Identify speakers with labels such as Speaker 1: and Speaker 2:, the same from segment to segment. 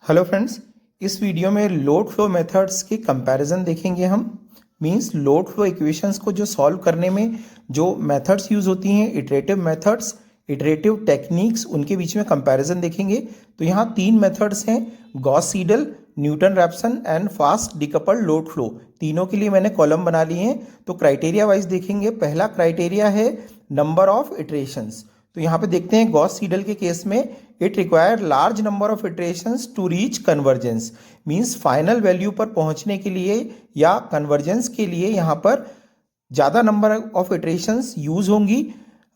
Speaker 1: Hello friends, इस video में load flow methods की कंपैरिजन देखेंगे हम। मींस लोड फ्लो इक्वेशंस को जो सॉल्व करने में जो मेथड्स यूज़ होती हैं, इटरेटिव मेथड्स, इटरेटिव टेक्निक्स, उनके बीच में कंपैरिजन देखेंगे। तो यहाँ तीन मेथड्स हैं, Gauss Seidel, Newton Raphson and fast decoupled load flow. तीनों के लिए मैंने कॉलम बना लिए हैं। तो क्राइटेरिया वाइज देखेंगे। पहला क्राइटेरिया है नंबर ऑफ इटरेशंस। तो यहाँ पे देखते हैं गॉस सीडल के केस में it require large number of iterations to reach convergence. Means final value पर पहुंचने के लिए या कन्वर्जेंस के लिए यहाँ पर ज़्यादा नंबर ऑफ इटरेशंस यूज होंगी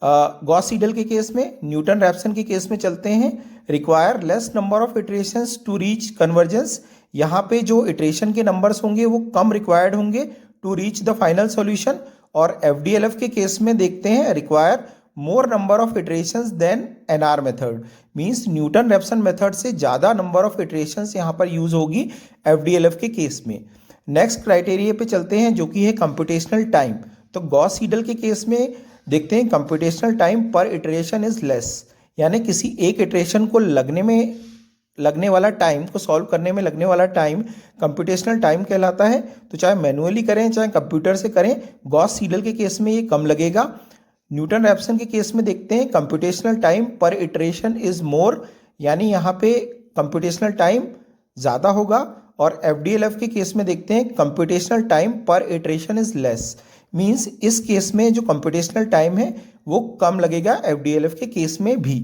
Speaker 1: गॉस सीडल के केस में। न्यूटन रैप्सन के केस में चलते हैं, require less number of iterations to reach convergence. यहाँ पे जो इटरेशन के नंबर्स होंगे वो कम रिक्वायर्ड होंगे to reach the final solution. और एफडीएलएफ के केस में देखते हैं require more number of iterations than NR method. Means Newton Raphson method से ज़्यादा नंबर ऑफ इटरेशंस यहाँ पर यूज होगी एफडीएलएफ के केस में। नेक्स्ट क्राइटेरिया पे चलते हैं जो कि है कंप्यूटेशनल टाइम। तो गॉस सीडल के केस में देखते हैं कंप्यूटेशनल टाइम पर इटरेशन इज लेस, यानी किसी एक इटरेशन को लगने वाला टाइम को सॉल्व करने में लगने वाला टाइम कंप्यूटेशनल टाइम कहलाता है। तो चाहे मैनुअली करें चाहे कंप्यूटर से करें, गॉस सीडल के केस में ये कम लगेगा। न्यूटन रैप्सन के केस में देखते हैं कंप्यूटेशनल टाइम पर इटरेशन इज मोर, यानी यहाँ पे कंप्यूटेशनल टाइम ज़्यादा होगा। और एफडीएलएफ के केस में देखते हैं कंप्यूटेशनल टाइम पर इटरेशन इज लेस। मींस इस केस में जो कंप्यूटेशनल टाइम है वो कम लगेगा एफडीएलएफ के केस में भी।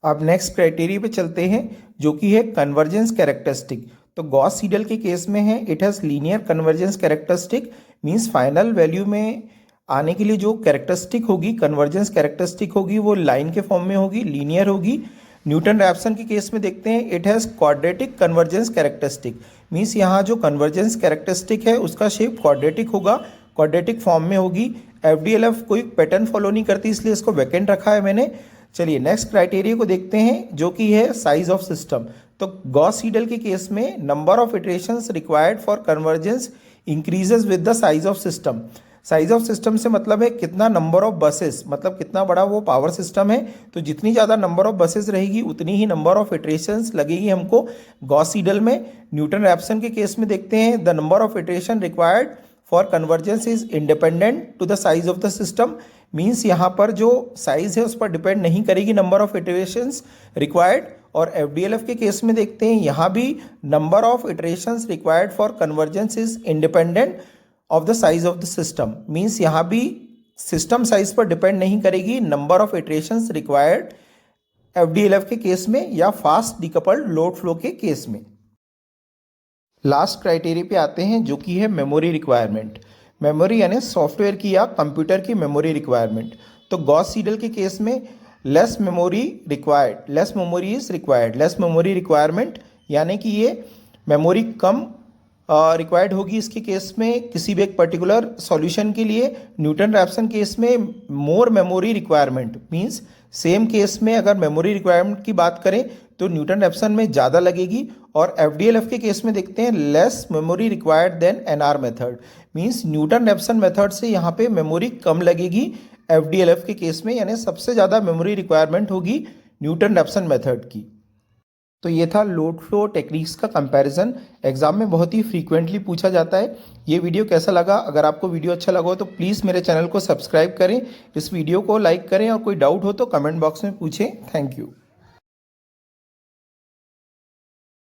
Speaker 1: अब नेक्स्ट क्राइटेरिया पे चलते हैं जो कि है कन्वर्जेंस कैरेक्टरिस्टिक। तो गॉस सीडल के केस में है it has linear convergence characteristic. Means final value में आने के लिए जो कैरेक्टरिस्टिक होगी, कन्वर्जेंस कैरेक्टरिस्टिक होगी, वो लाइन के फॉर्म में होगी, लीनियर होगी। न्यूटन रैप्सन के केस में देखते हैं it has quadratic convergence characteristic. Means यहाँ जो कन्वर्जेंस कैरेक्टरिस्टिक है उसका शेप क्वाड्रेटिक होगा, क्वाड्रेटिक फॉर्म में होगी। एफडीएलएफ कोई पैटर्न फॉलो नहीं करती, इसलिए इसको वैकेंट रखा है मैंने। चलिए नेक्स्ट क्राइटेरिया को देखते हैं जो कि है साइज ऑफ सिस्टम। तो गॉस सीडल के केस में number of iterations required for convergence increases with the size of system. Size of system से मतलब है कितना नंबर ऑफ बसेस, मतलब कितना बड़ा वो पावर सिस्टम है। तो जितनी ज़्यादा नंबर ऑफ बसेस रहेगी उतनी ही नंबर ऑफ इटरेशंस लगेगी हमको गॉस सीडल में। न्यूटन रैप्सन के केस में देखते हैं the number of iteration required for convergence is independent to the size of the system. Means यहाँ पर जो साइज है उस पर डिपेंड नहीं करेगी नंबर ऑफ इटरेशंस रिक्वायर्ड। और एफडीएलएफ के केस में देखते हैं यहाँ भी number of iterations required for convergence is independent of the size of the system. Means यहाँ भी सिस्टम साइज पर डिपेंड नहीं करेगी नंबर ऑफ इटरेशंस रिक्वायर्ड एफडीएलएफ के केस में या फास्ट डिकपल्ड लोड फ्लो के केस में। लास्ट क्राइटेरिया पे आते हैं जो कि है मेमोरी रिक्वायरमेंट। मेमोरी यानी सॉफ्टवेयर की या कंप्यूटर की मेमोरी रिक्वायरमेंट। तो गॉस सीडल के केस में less memory required, less memory is required, less memory requirement, यानी कि ये मेमोरी कम रिक्वायर्ड होगी इसके केस में किसी भी एक पर्टिकुलर सॉल्यूशन के लिए। न्यूटन रैप्सन केस में मोर memory requirement. Means same case में अगर मेमोरी रिक्वायरमेंट की बात करें तो न्यूटन रैप्सन में ज़्यादा लगेगी। और एफडीएलएफ के केस में देखते हैं less memory required than NR method. Means Newton Raphson method से यहाँ पे मेमोरी कम लगेगी एफडीएलएफ के केस में, यानी सबसे ज़्यादा मेमोरी रिक्वायरमेंट होगी न्यूटन रैप्सन मेथड की। तो ये था लोड फ्लो टेक्निक्स का कंपैरिजन। एग्जाम में बहुत ही फ्रीक्वेंटली पूछा जाता है। ये वीडियो कैसा लगा? अगर आपको वीडियो अच्छा लगा हो तो प्लीज़ मेरे चैनल को सब्सक्राइब करें, इस वीडियो को लाइक करें और कोई डाउट हो तो कमेंट बॉक्स में पूछें। Thank you.